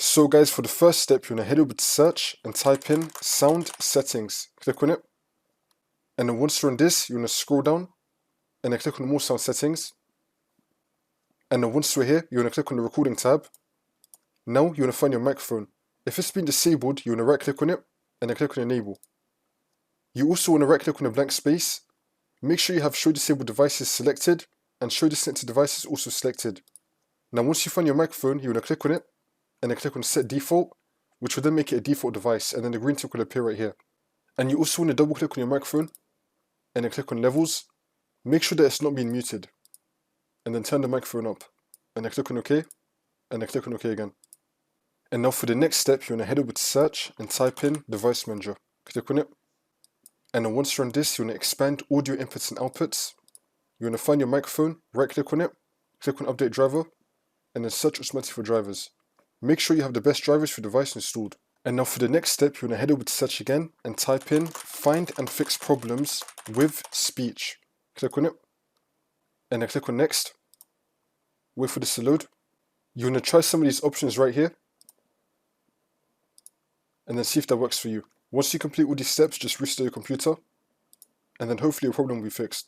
So guys, for the first step, you want to head over to search and type in sound settings. Click on it. And then once you're on this, you want to scroll down and then click on more sound settings. And then once you're here, you want to click on the recording tab. Now you want to find your microphone. If it's been disabled, you want to right click on it and then click on enable. You also want to right click on the blank space. Make sure you have show disabled devices selected and show disconnected devices also selected. Now once you find your microphone, you want to click on it and then click on set default, which will then make it a default device, and then the green tick will appear right here. And you also want to double click on your microphone and then click on levels. Make sure that it's not being muted. And then turn the microphone up. And then click on OK. And then click on OK again. And now for the next step, you want to head over to search and type in device manager. Click on it. And then once you're on this, you want to expand audio inputs and outputs. You want to find your microphone, right click on it, click on update driver, and then search automatically for drivers. Make sure you have the best drivers for your device installed. And now for the next step, you want to head over to search again and type in find and fix problems with speech. Click on it. And then click on next. Wait for this to load. You want to try some of these options right here. And then see if that works for you. Once you complete all these steps, just restart your computer. And then hopefully your problem will be fixed.